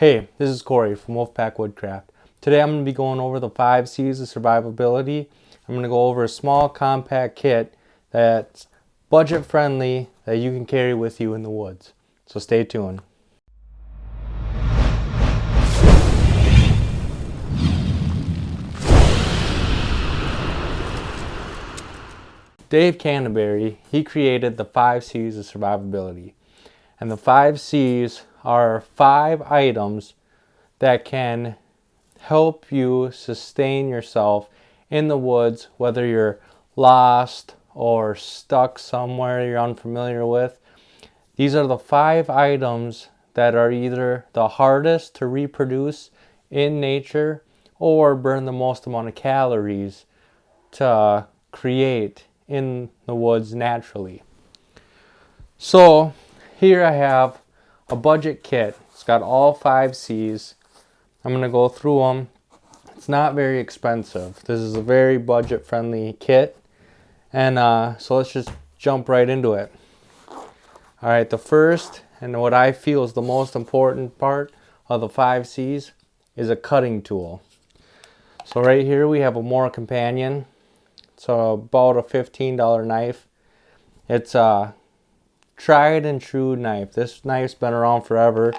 Hey, this is Corey from Wolfpack Woodcraft. Today I'm going to be going over the 5 C's of survivability. I'm going to go over a small compact kit that's budget friendly that you can carry with you in the woods. So stay tuned. Dave Canterbury, he created the 5 C's of survivability. And the 5 C's are 5 items that can help you sustain yourself in the woods, whether you're lost or stuck somewhere you're unfamiliar with. These are the 5 items that are either the hardest to reproduce in nature or burn the most amount of calories to create in the woods naturally. So here I have a budget kit. It's got all 5 C's. I'm going to go through them. It's not very expensive. This is a very budget friendly kit. And so let's just jump right into it. Alright, the first and what I feel is the most important part of the 5 C's is a cutting tool. So right here we have a More Companion. It's about a $15 knife. It's a tried and true knife. This knife's been around forever.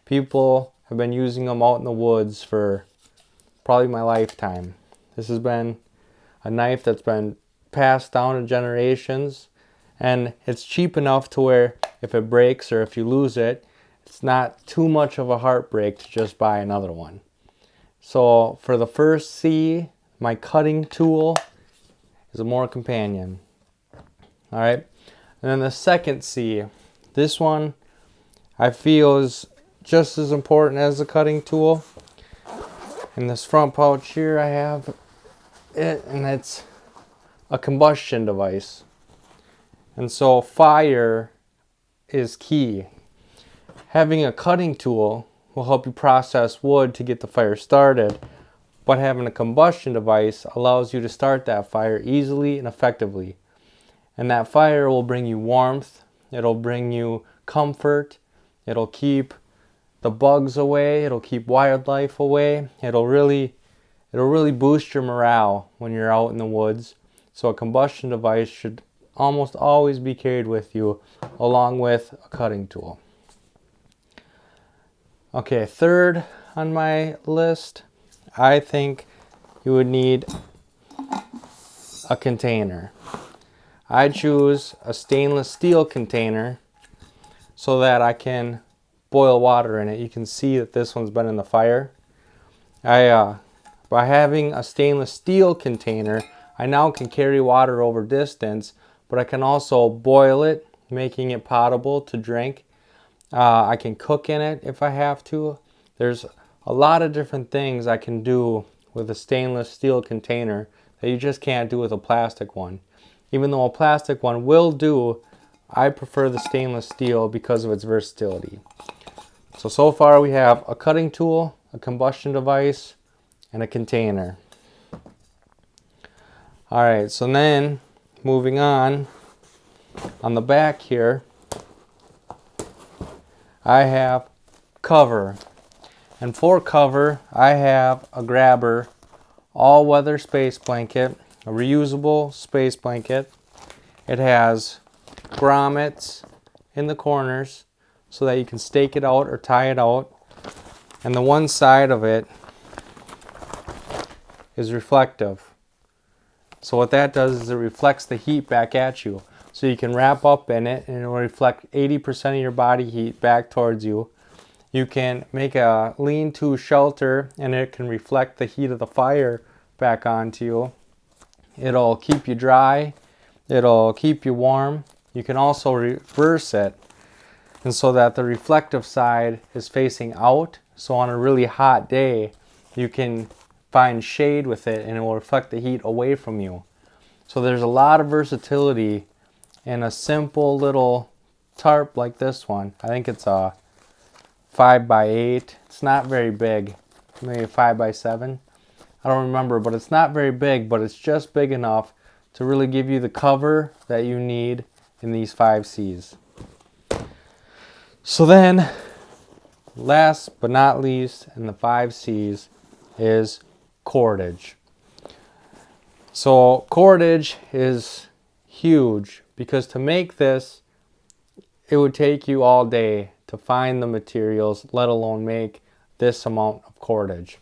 People have been using them out in the woods for probably my lifetime. This has been a knife that's been passed down to generations, and it's cheap enough to where if it breaks or if you lose it, it's not too much of a heartbreak to just buy another one. So for the first C, my cutting tool is a More Companion. Alright, and then the second C, this one I feel is just as important as the cutting tool. In this front pouch here I have it, and it's a combustion device. And so fire is key. Having a cutting tool will help you process wood to get the fire started, but having a combustion device allows you to start that fire easily and effectively. And that fire will bring you warmth, it'll bring you comfort, it'll keep the bugs away, it'll keep wildlife away, it'll really boost your morale when you're out in the woods. So a combustion device should almost always be carried with you along with a cutting tool. Okay, third on my list, I think you would need a container. I choose a stainless steel container so that I can boil water in it. You can see that this one's been in the fire. By having a stainless steel container, I now can carry water over distance, but I can also boil it, making it potable to drink. I can cook in it if I have to. There's a lot of different things I can do with a stainless steel container that you just can't do with a plastic one. Even though a plastic one will do, I prefer the stainless steel because of its versatility. So far we have a cutting tool, a combustion device, and a container. Alright, so then moving on the back here, I have cover. And for cover, I have a Grabber all-weather space blanket, a reusable space blanket. It has grommets in the corners so that you can stake it out or tie it out. And the one side of it is reflective. So what that does is it reflects the heat back at you. So you can wrap up in it and it will reflect 80% of your body heat back towards you. You can make a lean-to shelter and it can reflect the heat of the fire back onto you. It'll keep you dry. It'll keep you warm. You can also reverse it, and so that the reflective side is facing out. So on a really hot day, you can find shade with it and it will reflect the heat away from you. So there's a lot of versatility in a simple little tarp like this one. I think it's a 5x8. It's not very big, maybe 5x7. I don't remember, but it's not very big, but it's just big enough to really give you the cover that you need in these 5 C's. So then last but not least in the 5 C's is cordage. So cordage is huge because to make this, it would take you all day to find the materials, let alone make this amount of cordage.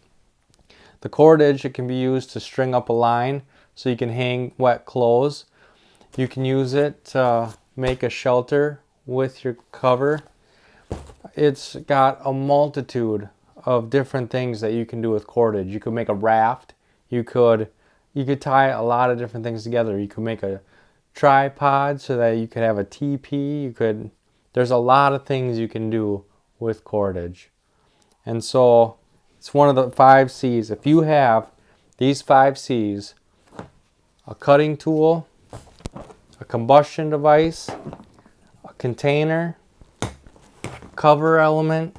The cordage, it can be used to string up a line so you can hang wet clothes. You can use it to make a shelter with your cover. It's got a multitude of different things that you can do with cordage. You could make a raft. You could tie a lot of different things together. You could make a tripod so that you could have a teepee. There's a lot of things you can do with cordage. And so it's one of the 5 C's. If you have these 5 C's, a cutting tool, a combustion device, a container, cover element,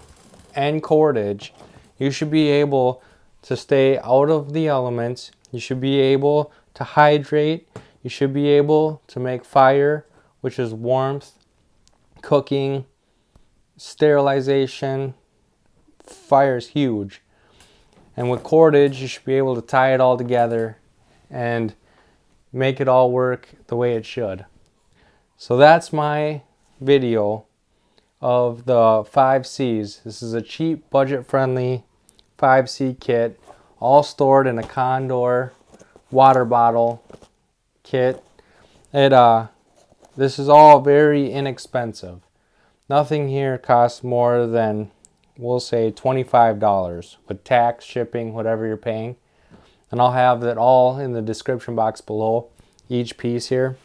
and cordage, you should be able to stay out of the elements. You should be able to hydrate. You should be able to make fire, which is warmth, cooking, sterilization. Fire is huge. And with cordage, you should be able to tie it all together and make it all work the way it should. So that's my video of the 5 C's. This is a cheap, budget-friendly 5 C kit, all stored in a Condor water bottle kit. This is all very inexpensive. Nothing here costs more than, we'll say, $25 with tax, shipping, whatever you're paying. And I'll have that all in the description box below, each piece here.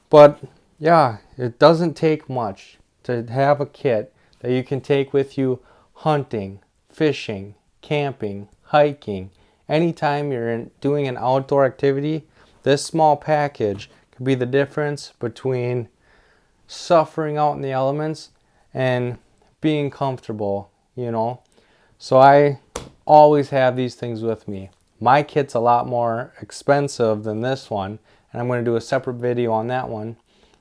But yeah, it doesn't take much to have a kit that you can take with you hunting, fishing, camping, hiking. Anytime you're doing an outdoor activity, this small package could be the difference between suffering out in the elements and being comfortable, you know. So I always have these things with me. My kit's a lot more expensive than this one, and I'm going to do a separate video on that one.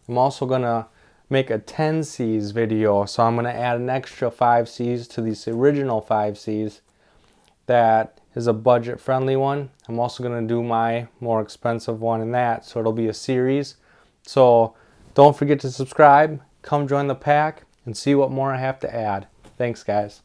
I'm also going to make a 10 C's video, so I'm going to add an extra 5 C's to these original 5 C's. That is a budget friendly one. I'm also going to do my more expensive one in that, so it'll be a series. So don't forget to subscribe, come join the pack, and see what more I have to add. Thanks, guys.